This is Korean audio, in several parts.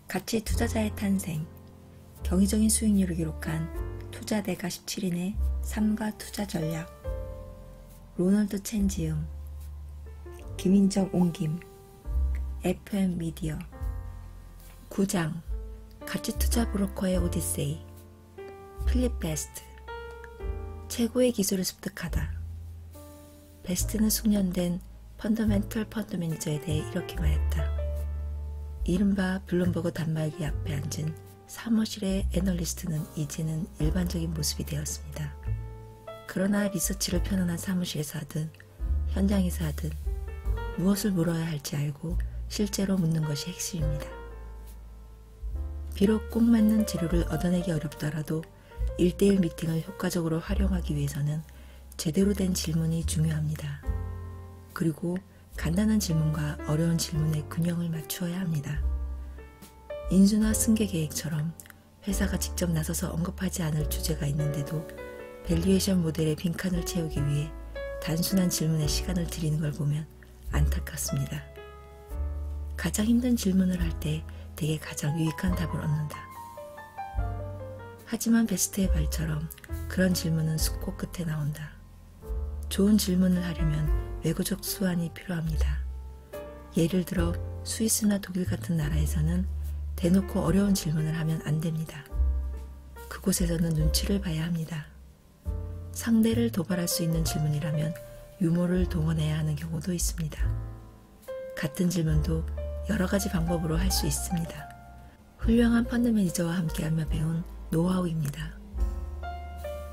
가치 투자자의 탄생, 경이적인 수익률을 기록한 투자대가 17인의 삶과 투자 전략, 로널드 첸지음, 김인적 옹김, FM 미디어. 9장 가치투자 브로커의 오디세이, 필립 베스트. 최고의 기술을 습득하다. 베스트는 숙련된 펀더멘털 펀드 매니저에 대해 이렇게 말했다. 이른바 블룸버그 단말기 앞에 앉은 사무실의 애널리스트는 이제는 일반적인 모습이 되었습니다. 그러나 리서치를 편안한 사무실에서 하든 현장에서 하든 무엇을 물어야 할지 알고 실제로 묻는 것이 핵심입니다. 비록 꼭 맞는 재료를 얻어내기 어렵더라도 1대1 미팅을 효과적으로 활용하기 위해서는 제대로 된 질문이 중요합니다. 그리고 간단한 질문과 어려운 질문의 균형을 맞추어야 합니다. 인수나 승계 계획처럼 회사가 직접 나서서 언급하지 않을 주제가 있는데도 밸류에이션 모델의 빈칸을 채우기 위해 단순한 질문에 시간을 들이는 걸 보면 안타깝습니다. 가장 힘든 질문을 할 때 대개 가장 유익한 답을 얻는다. 하지만 베스트의 말처럼 그런 질문은 숙고 끝에 나온다. 좋은 질문을 하려면 외고적 수완이 필요합니다. 예를 들어 스위스나 독일 같은 나라에서는 대놓고 어려운 질문을 하면 안 됩니다. 그곳에서는 눈치를 봐야 합니다. 상대를 도발할 수 있는 질문이라면 유머를 동원해야 하는 경우도 있습니다. 같은 질문도 여러 가지 방법으로 할 수 있습니다. 훌륭한 펀드 매니저와 함께하며 배운 노하우입니다.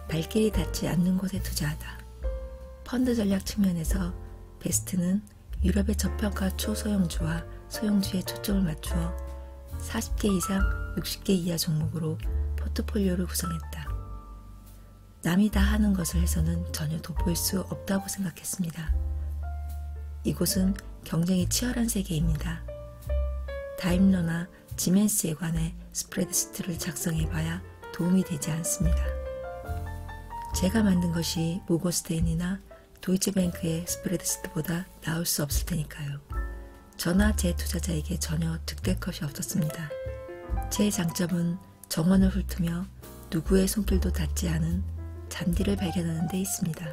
발길이 닿지 않는 곳에 투자하다. 펀드 전략 측면에서 베스트는 유럽의 저평가 초소형주와 소형주에 초점을 맞추어 40개 이상 60개 이하 종목으로 포트폴리오를 구성했다. 남이 다 하는 것을 해서는 전혀 돋보일 수 없다고 생각했습니다. 이곳은 경쟁이 치열한 세계입니다. 다임러나 지멘스에 관해 스프레드시트를 작성해봐야 도움이 되지 않습니다. 제가 만든 것이 모건스테인이나 도이치뱅크의 스프레드시트보다 나을 수 없을 테니까요. 저나 제 투자자에게 전혀 득될 것이 없었습니다. 제 장점은 정원을 훑으며 누구의 손길도 닿지 않은 잔디를 발견하는 데 있습니다.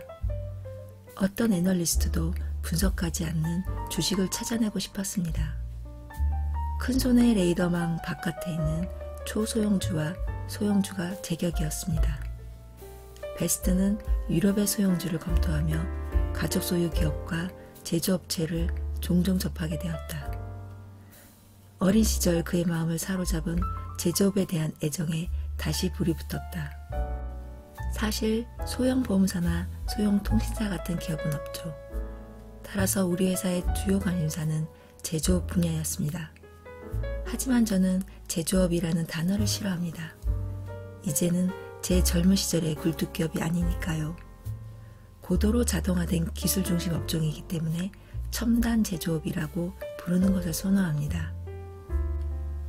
어떤 애널리스트도 분석하지 않는 주식을 찾아내고 싶었습니다. 큰손의 레이더망 바깥에 있는 초소형주와 소형주가 제격이었습니다. 베스트는 유럽의 소형주를 검토하며 가족 소유 기업과 제조업체를 종종 접하게 되었다. 어린 시절 그의 마음을 사로잡은 제조업에 대한 애정에 다시 불이 붙었다. 사실 소형 보험사나 소형 통신사 같은 기업은 없죠. 따라서 우리 회사의 주요 관심사는 제조업 분야였습니다. 하지만 저는 제조업이라는 단어를 싫어합니다. 이제는 제 젊은 시절의 굴뚝기업이 아니니까요. 고도로 자동화된 기술 중심 업종이기 때문에 첨단 제조업이라고 부르는 것을 선호합니다.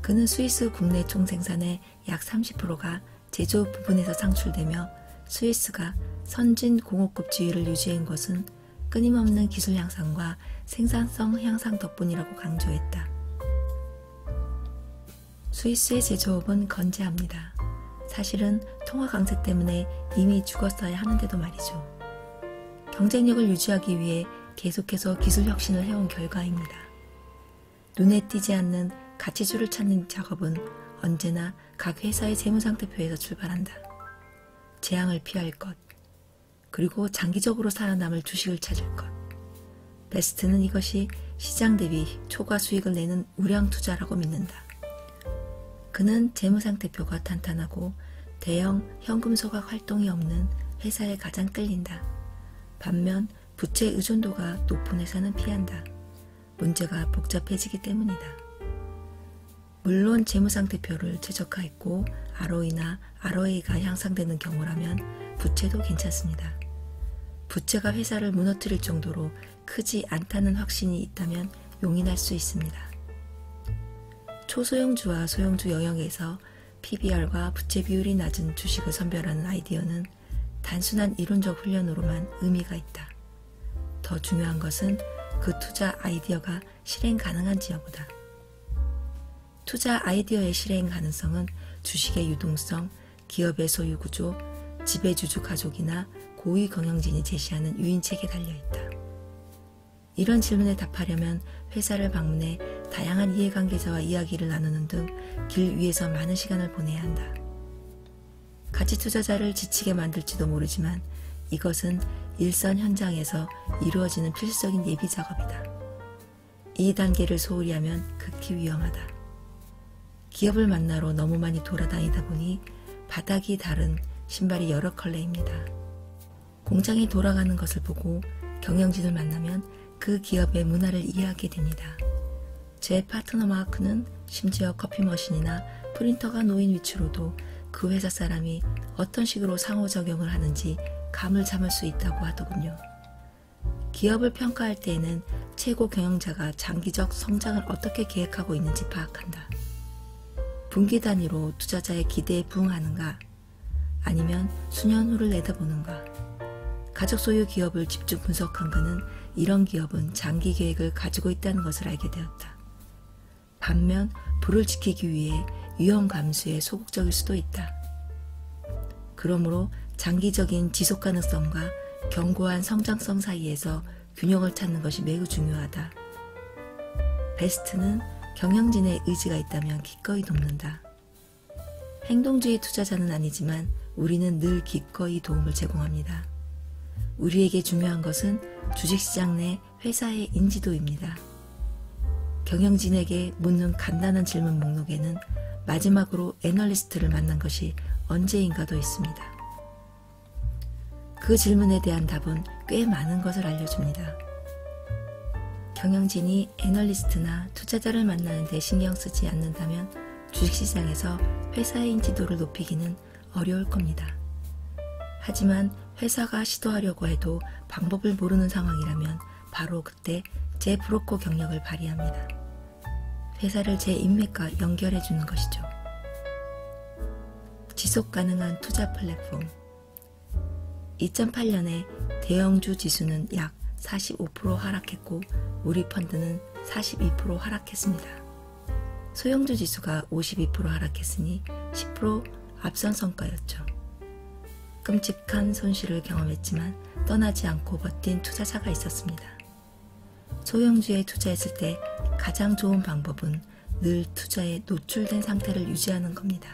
그는 스위스 국내 총생산의 약 30%가 제조업 부분에서 상출되며 스위스가 선진 공업급 지위를 유지한 것은 끊임없는 기술 향상과 생산성 향상 덕분이라고 강조했다. 스위스의 제조업은 건재합니다. 사실은 통화 강세 때문에 이미 죽었어야 하는데도 말이죠. 경쟁력을 유지하기 위해 계속해서 기술 혁신을 해온 결과입니다. 눈에 띄지 않는 가치주를 찾는 작업은 언제나 각 회사의 재무상태표에서 출발한다. 재앙을 피할 것, 그리고 장기적으로 살아남을 주식을 찾을 것. 베스트는 이것이 시장 대비 초과 수익을 내는 우량 투자라고 믿는다. 그는 재무상태표가 탄탄하고 대형 현금소각 활동이 없는 회사에 가장 끌린다. 반면 부채 의존도가 높은 회사는 피한다. 문제가 복잡해지기 때문이다. 물론 재무상태표를 최적화했고 ROE나 ROA가 향상되는 경우라면 부채도 괜찮습니다. 부채가 회사를 무너뜨릴 정도로 크지 않다는 확신이 있다면 용인할 수 있습니다. 초소형주와 소형주 영역에서 PBR과 부채 비율이 낮은 주식을 선별하는 아이디어는 단순한 이론적 훈련으로만 의미가 있다. 더 중요한 것은 그 투자 아이디어가 실행 가능한지 여부다. 투자 아이디어의 실행 가능성은 주식의 유동성, 기업의 소유 구조, 지배주주 가족이나 고위 경영진이 제시하는 유인책에 달려있다. 이런 질문에 답하려면 회사를 방문해 다양한 이해관계자와 이야기를 나누는 등 길 위에서 많은 시간을 보내야 한다. 가치 투자자를 지치게 만들지도 모르지만 이것은 일선 현장에서 이루어지는 필수적인 예비 작업이다. 이 단계를 소홀히 하면 극히 위험하다. 기업을 만나러 너무 많이 돌아다니다 보니 바닥이 다른 신발이 여러 컬레입니다. 공장이 돌아가는 것을 보고 경영진을 만나면 그 기업의 문화를 이해하게 됩니다. 제 파트너 마크는 심지어 커피 머신이나 프린터가 놓인 위치로도 그 회사 사람이 어떤 식으로 상호작용을 하는지 감을 잡을 수 있다고 하더군요. 기업을 평가할 때에는 최고 경영자가 장기적 성장을 어떻게 계획하고 있는지 파악한다. 분기 단위로 투자자의 기대에 부응하는가, 아니면 수년 후를 내다보는가. 가족 소유 기업을 집중 분석한 그는 이런 기업은 장기 계획을 가지고 있다는 것을 알게 되었다. 반면 부를 지키기 위해 위험 감수에 소극적일 수도 있다. 그러므로 장기적인 지속 가능성과 견고한 성장성 사이에서 균형을 찾는 것이 매우 중요하다. 베스트는 경영진의 의지가 있다면 기꺼이 돕는다. 행동주의 투자자는 아니지만 우리는 늘 기꺼이 도움을 제공합니다. 우리에게 중요한 것은 주식시장 내 회사의 인지도입니다. 경영진에게 묻는 간단한 질문 목록에는 마지막으로 애널리스트를 만난 것이 언제인가도 있습니다. 그 질문에 대한 답은 꽤 많은 것을 알려줍니다. 경영진이 애널리스트나 투자자를 만나는 데 신경 쓰지 않는다면 주식시장에서 회사의 인지도를 높이기는 어려울 겁니다. 하지만 회사가 시도하려고 해도 방법을 모르는 상황이라면 바로 그때 제 브로커 경력을 발휘합니다. 회사를 제 인맥과 연결해 주는 것이죠. 지속 가능한 투자 플랫폼. 2008년에 대형주 지수는 약 45% 하락했고 우리 펀드는 42% 하락했습니다. 소형주 지수가 52% 하락했으니 10% 앞선 성과였죠. 끔찍한 손실을 경험했지만 떠나지 않고 버틴 투자자가 있었습니다. 소형주에 투자했을 때 가장 좋은 방법은 늘 투자에 노출된 상태를 유지하는 겁니다.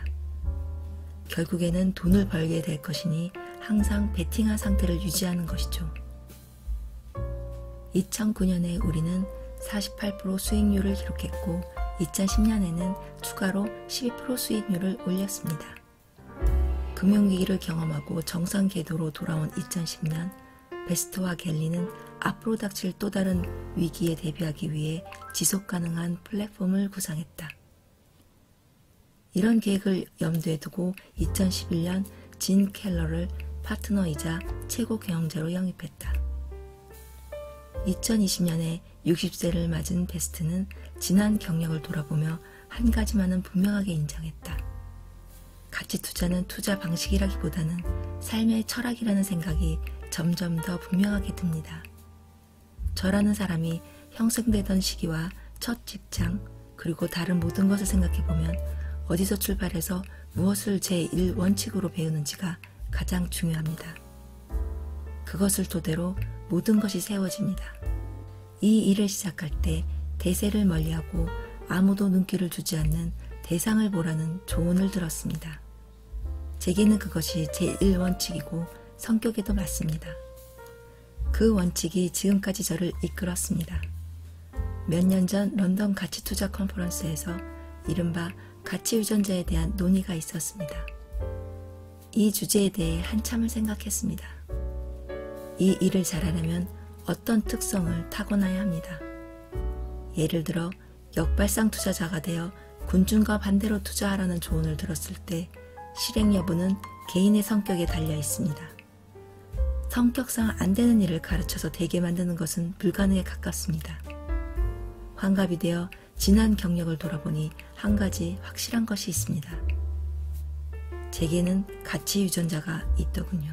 결국에는 돈을 벌게 될 것이니 항상 베팅한 상태를 유지하는 것이죠. 2009년에 우리는 48% 수익률을 기록했고 2010년에는 추가로 12% 수익률을 올렸습니다. 금융위기를 경험하고 정상 궤도로 돌아온 2010년, 베스트와 갤리는 앞으로 닥칠 또 다른 위기에 대비하기 위해 지속가능한 플랫폼을 구상했다. 이런 계획을 염두에 두고 2011년 진 켈러를 파트너이자 최고 경영자로 영입했다. 2020년에 60세를 맞은 베스트는 지난 경력을 돌아보며 한 가지만은 분명하게 인정했다. 가치 투자는 투자 방식이라기보다는 삶의 철학이라는 생각이 점점 더 분명하게 듭니다. 저라는 사람이 형성되던 시기와 첫 직장, 그리고 다른 모든 것을 생각해보면 어디서 출발해서 무엇을 제1원칙으로 배우는지가 가장 중요합니다. 그것을 토대로 모든 것이 세워집니다. 이 일을 시작할 때 대세를 멀리하고 아무도 눈길을 주지 않는 대상을 보라는 조언을 들었습니다. 제게는 그것이 제1원칙이고 성격에도 맞습니다. 그 원칙이 지금까지 저를 이끌었습니다. 몇 년 전 런던 가치투자 컨퍼런스에서 이른바 가치유전자에 대한 논의가 있었습니다. 이 주제에 대해 한참을 생각했습니다. 이 일을 잘하려면 어떤 특성을 타고나야 합니다. 예를 들어 역발상 투자자가 되어 군중과 반대로 투자하라는 조언을 들었을 때 실행 여부는 개인의 성격에 달려 있습니다. 성격상 안 되는 일을 가르쳐서 되게 만드는 것은 불가능에 가깝습니다. 환갑이 되어 지난 경력을 돌아보니 한 가지 확실한 것이 있습니다. 제게는 가치 유전자가 있더군요.